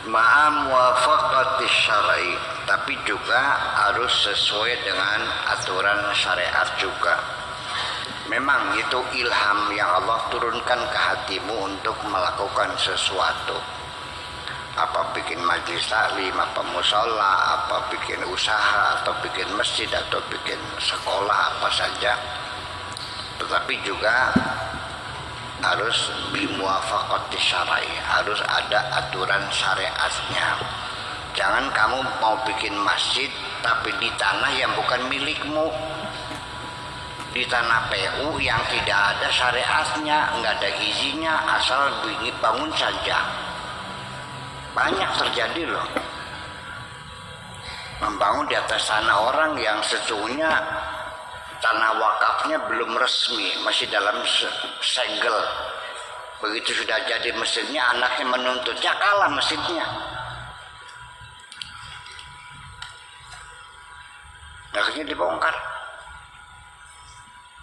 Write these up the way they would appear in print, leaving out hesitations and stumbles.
ma'a muwafaqati syar'i, tapi juga harus sesuai dengan aturan syariat juga. Memang itu ilham yang Allah turunkan ke hatimu untuk melakukan sesuatu. Apa bikin majlis taklim, apa musola, apa bikin usaha, atau bikin masjid, atau bikin sekolah, apa saja. Tetapi juga harus bimuwafaqati syar'i, harus ada aturan syariatnya. Jangan kamu mau bikin masjid tapi di tanah yang bukan milikmu, di tanah PU yang tidak ada syariatnya, nggak ada izinnya, asal bangun saja. Banyak terjadi loh, membangun di atas tanah orang yang sesungguhnya tanah wakafnya belum resmi, masih dalam segel. Begitu sudah jadi masjidnya, anaknya menuntut, ya kalah masjidnya. Akhirnya dibongkar.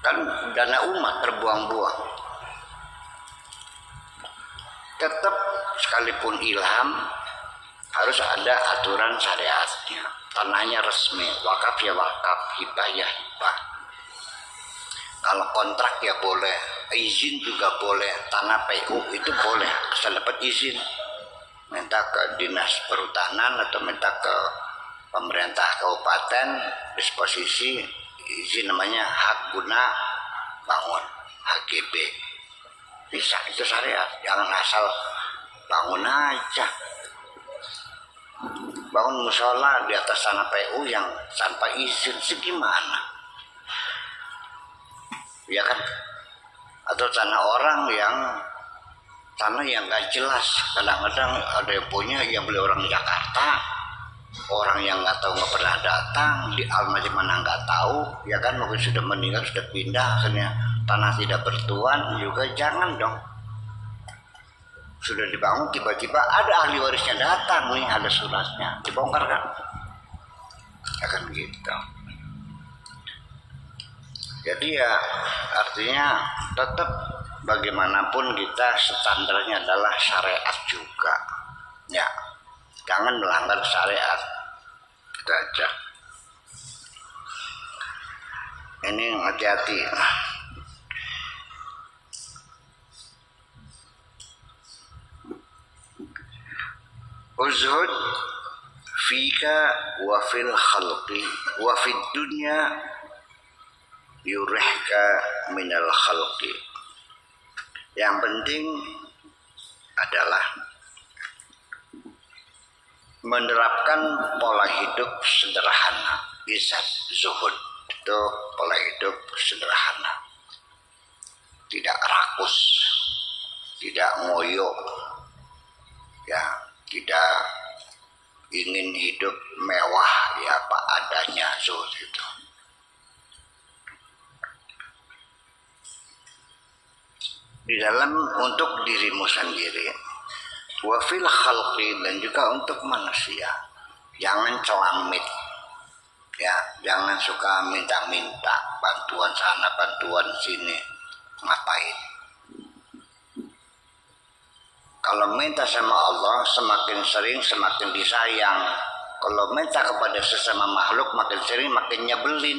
Kan dana umat terbuang-buang. Tetap sekalipun ilham harus ada aturan syariatnya. Tanahnya resmi, wakaf ya wakaf, hibah ya hibah. Kalau kontrak ya boleh, izin juga boleh. Tanah PU itu boleh, asal dapat izin. Minta ke dinas perhutanan atau minta ke pemerintah kabupaten, disposisi izin, namanya hak guna bangun, HGB. Bisa, itu syariat. Jangan asal bangun aja. Bangun musola di atas tanah PU yang tanpa izin sih gimana? Ya kan? Atau tanah orang yang nggak jelas. Kadang-kadang ada yang punya, yang beli orang Jakarta, orang yang nggak tahu, nggak pernah datang, di alamat mana nggak tahu, ya kan, mungkin sudah meninggal, sudah pindah, akhirnya tanah tidak bertuan juga. Jangan dong. Sudah dibangun, tiba-tiba ada ahli warisnya datang, nih ada suratnya, dibongkar kan? Akan gitu. Jadi ya artinya tetap bagaimanapun kita standarnya adalah syariat juga, ya. Jangan melanggar syariat, itu aja. Ini hati-hati. Uzhud fika wa fil khalqi wa fid dunya yurihka minal khalqi. Yang penting adalah menerapkan pola hidup sederhana. Izat, zuhud itu pola hidup sederhana, tidak rakus, tidak ngoyo, ya, tidak ingin hidup mewah, ya apa adanya, zuhud itu. Di dalam untuk dirimu sendiri, wafil khalqi, dan juga untuk manusia. Jangan celamit, ya, jangan suka minta-minta bantuan sana bantuan sini. Ngapain? Kalau minta sama Allah semakin sering semakin disayang. Kalau minta kepada sesama makhluk makin sering makin nyebelin.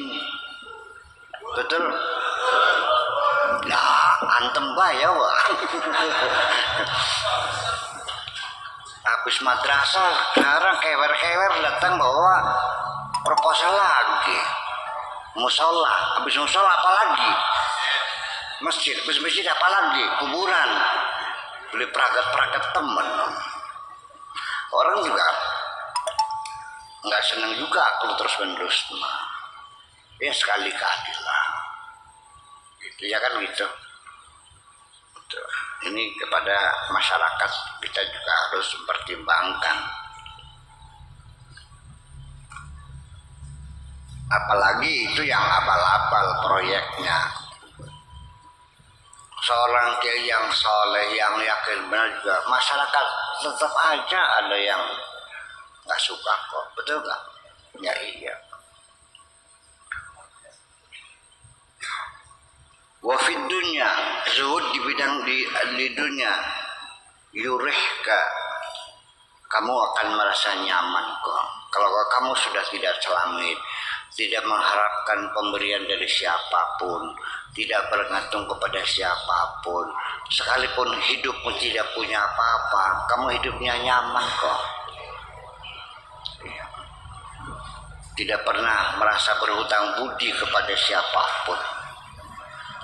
Betul? Nah, antem bayar wah. Habis madrasah sekarang kewer-kewer datang bawa proposal lagi. Musola, habis musola apa lagi? Masjid, habis masjid apa lagi? Kuburan. Beli peragat-peragat temen. Orang juga nggak seneng juga kalau terus-menerus. Ya sekali-kali lah. Gitu ya kan gitu. Ini kepada masyarakat kita juga harus mempertimbangkan. Apalagi itu yang abal-abal proyeknya. Seorang kiai yang soleh, yang yakin benar juga, masyarakat tetap aja ada yang nggak suka kok, betul nggak? Ya iya. Wafid dunia, zuhud di bidang di dunia, yurihka, kamu akan merasa nyaman kok. Kalau kamu sudah tidak celamit, tidak mengharapkan pemberian dari siapapun, tidak bergantung kepada siapapun, sekalipun hidupmu tidak punya apa-apa, kamu hidupnya nyaman kok. Tidak pernah merasa berhutang budi kepada siapapun.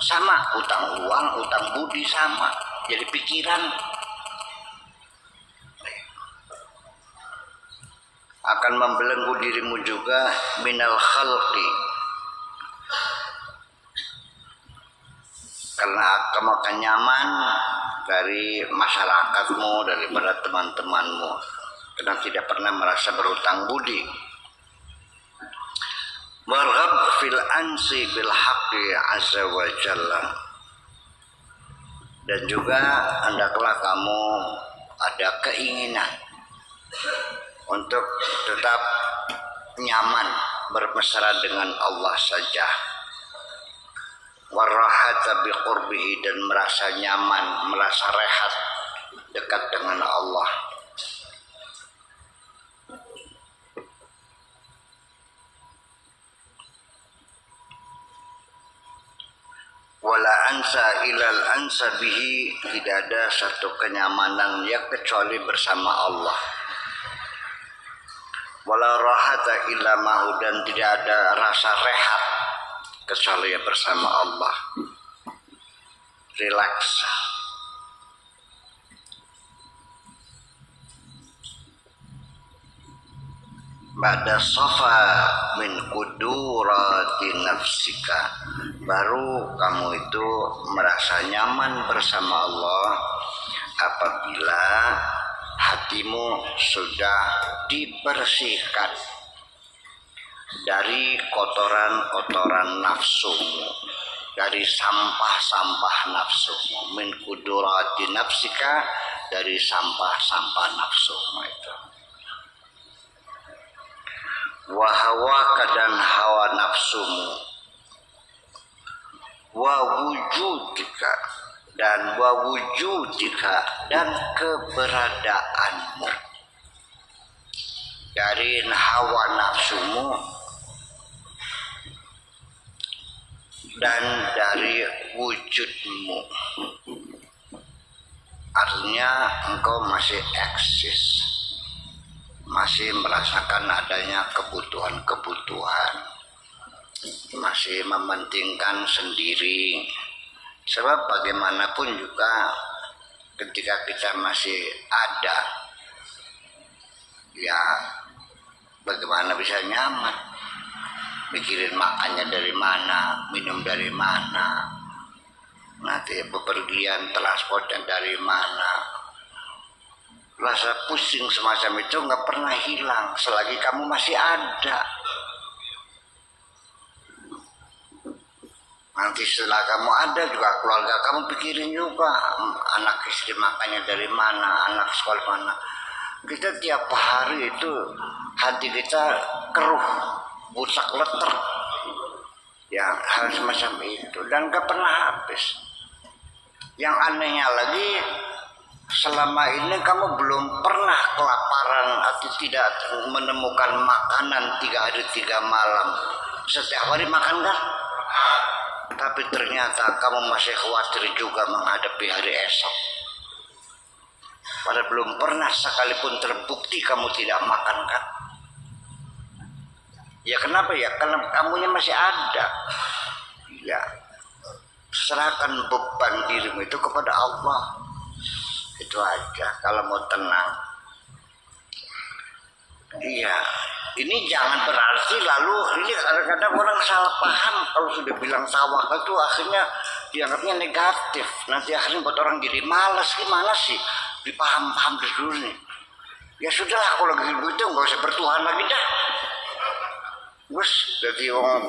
Sama, utang uang, utang budi sama. Jadi pikiran akan membelenggu dirimu juga minal khalqi, karena kamu akan nyaman dari masyarakatmu, daripada teman-temanmu, karena tidak pernah merasa berhutang budi. Warghab fil ansi bil haqqi azza wa jalla, dan juga hendaklah kamu ada keinginan untuk tetap nyaman bermesra dengan Allah saja. Warahata biqurbihi, dan merasa nyaman, merasa rehat dekat dengan Allah. Wala ansa ilal ansa bihi, tidak ada satu kenyamanan yang kecuali bersama Allah. Wala rahata illa mahu, dan tidak ada rasa rehat kecuali bersama Allah. Relax. Ba'da safa min kudurati nafsika, baru kamu itu merasa nyaman bersama Allah apabila hatimu sudah dibersihkan dari kotoran-kotoran nafsumu, dari sampah-sampah nafsumu. Min kudurati nafsika, dari sampah-sampah nafsumu itu. Wahawaka, dan hawa nafsumu. Wawujudika, dan wawujudika, dan keberadaanmu. Dari hawa nafsumu dan dari wujudmu. Artinya engkau masih eksis, masih merasakan adanya kebutuhan-kebutuhan, masih mementingkan sendiri. Sebab bagaimanapun juga ketika kita masih ada, ya bagaimana bisa nyaman? Mikirin makannya dari mana, minum dari mana, nanti bepergian transportnya dari mana. Rasa pusing semacam itu nggak pernah hilang selagi kamu masih ada. Nanti setelah kamu ada juga keluarga kamu pikirin juga, anak istri makannya dari mana, anak sekolah mana. Kita tiap hari itu hati kita keruh, busak leter, ya hal semacam itu, dan nggak pernah habis. Yang anehnya lagi, selama ini kamu belum pernah kelaparan atau tidak menemukan makanan 3 hari 3 malam. Setiap hari makan kan? Tapi ternyata kamu masih khawatir juga menghadapi hari esok. Padahal belum pernah sekalipun terbukti kamu tidak makan kan? Ya kenapa ya? Karena kamunya masih ada. Ya, serahkan beban dirimu itu kepada Allah. Itu aja kalau mau tenang. Iya, ini jangan berarti lalu ini kadang-kadang orang salah paham kalau sudah bilang tawakal itu akhirnya dianggapnya negatif. Nanti akhirnya buat orang jadi malas. Gimana sih? Dipaham-paham dulu nih. Ya sudahlah, kalau gitu nggak usah bertuhan lagi dah. Terus jadi orang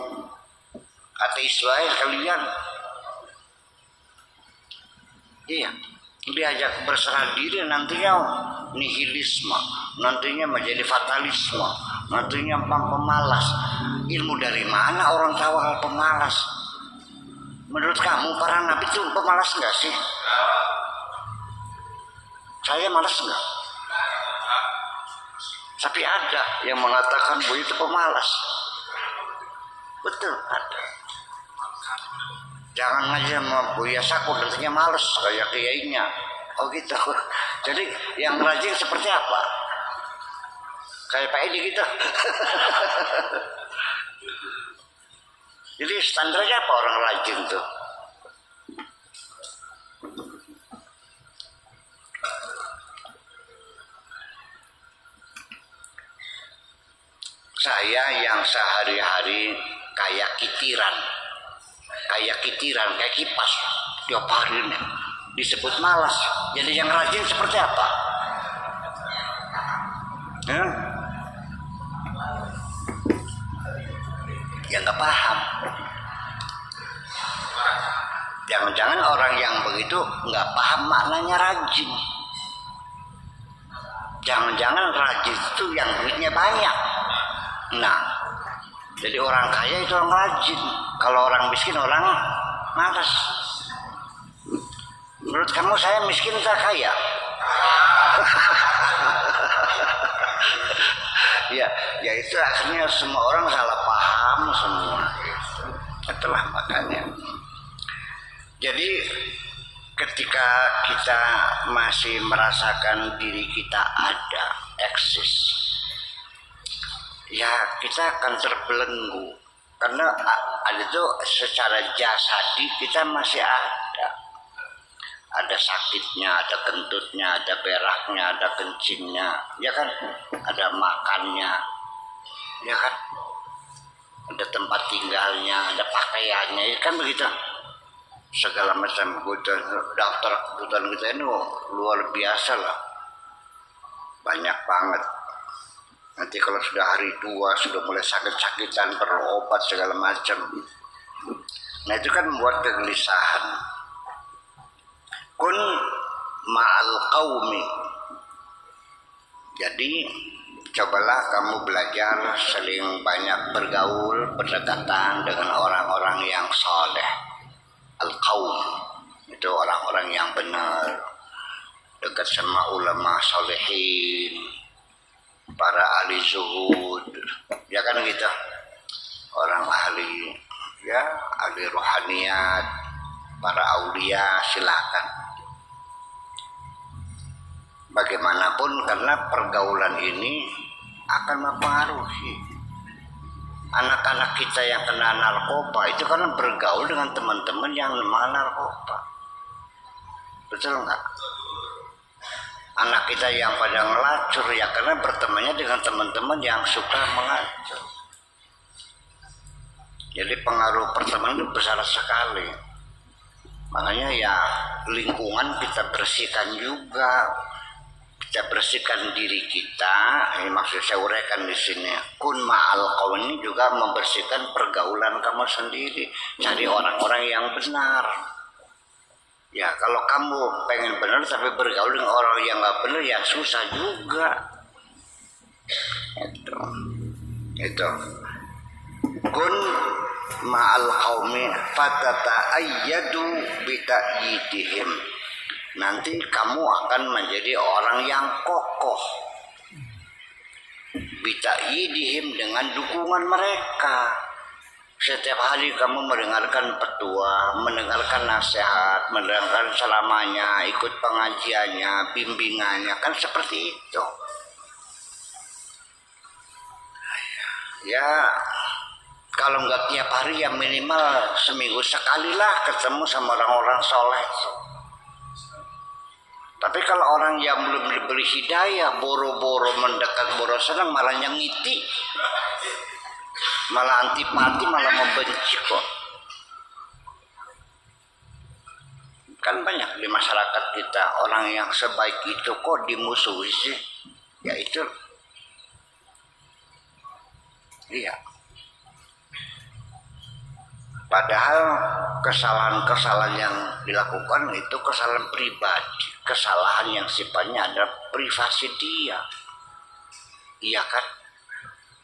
ateis lain kalian. Iya. Diajak berserah diri, nantinya nihilisme, nantinya menjadi fatalisme, nantinya pemalas. Ilmu dari mana orang tawakal pemalas? Menurut kamu para nabi itu pemalas enggak sih? Saya malas enggak? Tapi ada yang mengatakan bahwa itu pemalas. Betul, ada. Jangan aja sama Buya Sakur, nantinya males kayak kiainya. Oh gitu. Jadi yang rajin seperti apa? Kayak Pak Edi gitu. Jadi standarnya apa orang rajin tuh? Saya yang sehari-hari kayak kitiran, kayak kipas tiap hari ini disebut malas. Jadi yang rajin seperti apa? Ya? Yang nggak paham. Jangan-jangan orang yang begitu nggak paham maknanya rajin. Jangan-jangan rajin itu yang duitnya banyak. Nah, jadi orang kaya itu orang rajin. Kalau orang miskin orang malas. Menurut kamu saya miskin atau kaya? Ya itu akhirnya semua orang salah paham semua. Itulah makanya. Jadi ketika kita masih merasakan diri kita ada, eksis, ya kita akan terbelenggu. Karena ada itu secara jasadi kita masih ada. Ada sakitnya, ada kentutnya, ada beraknya, ada kencingnya, ya kan? Ada makannya, ya kan? Ada tempat tinggalnya, ada pakaiannya, ya kan begitu? Segala macam kebutuhan, daftar kebutuhan kita ini luar biasa lah. Banyak banget. Nanti kalau sudah hari tua, sudah mulai sakit-sakitan, perlu obat segala macam. Nah itu kan membuat kegelisahan. Kun ma'al qaumi. Jadi cobalah kamu belajar sering banyak bergaul, berdekatan dengan orang-orang yang soleh. Al-qaum itu orang-orang yang benar, dekat sama ulama solehin, para ahli zuhud, ya kan gitu, orang ahli, ya ahli rohaniyat, para aulia, silakan. Bagaimanapun karena pergaulan ini akan mempengaruhi anak-anak kita yang kena narkoba itu karena bergaul dengan teman-teman yang lemah narkoba. Betul nggak? Anak kita yang pada ngelacur ya karena bertemannya dengan teman-teman yang suka mengacur. Jadi pengaruh pertemanan itu besar sekali. Makanya ya lingkungan kita bersihkan juga. Kita bersihkan diri kita, ini maksud saya uraikan di sini. Kun ma'al qaum ini juga membersihkan pergaulan kamu sendiri. Cari orang-orang yang benar. Ya kalau kamu pengen benar tapi bergaul dengan orang yang nggak benar ya susah juga. Itu. Kun ma'al qaumi fatata'ayyadu bita'yidihim. Nanti kamu akan menjadi orang yang kokoh bita'yidihim dengan dukungan mereka. Setiap hari kamu mendengarkan petua, mendengarkan nasihat, mendengarkan selamanya, ikut pengajiannya, bimbingannya, kan seperti itu. Ya kalau nggak tiap hari ya minimal seminggu sekali lah ketemu sama orang-orang soleh. Tapi kalau orang yang belum diberi hidayah, boro-boro mendekat, boro senang, malah nyengiti, malah antipati, malah membenci kok. Kan banyak di masyarakat kita orang yang sebaik itu kok dimusuhi sih. Ya itu, iya. Padahal kesalahan-kesalahan yang dilakukan itu kesalahan pribadi, kesalahan yang sifatnya ada privasi dia. Iya kan?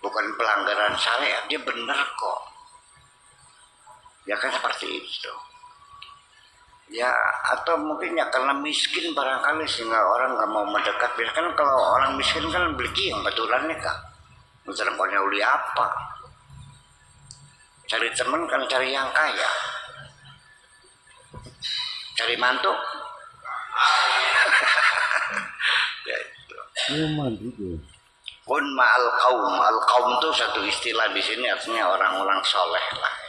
Bukan pelanggaran syariat, dia benar kok. Ya kan seperti itu. Ya atau mungkin ya karena miskin barangkali sehingga orang nggak mau mendekat. Biarkan kalau orang miskin kan beli yang betulan nih kak. Misalnya punya uli apa? Cari teman kan cari yang kaya. Cari mantu. Ya itu. Kun ma'al kaum. Al kaum itu satu istilah di sini artinya orang-orang soleh lah.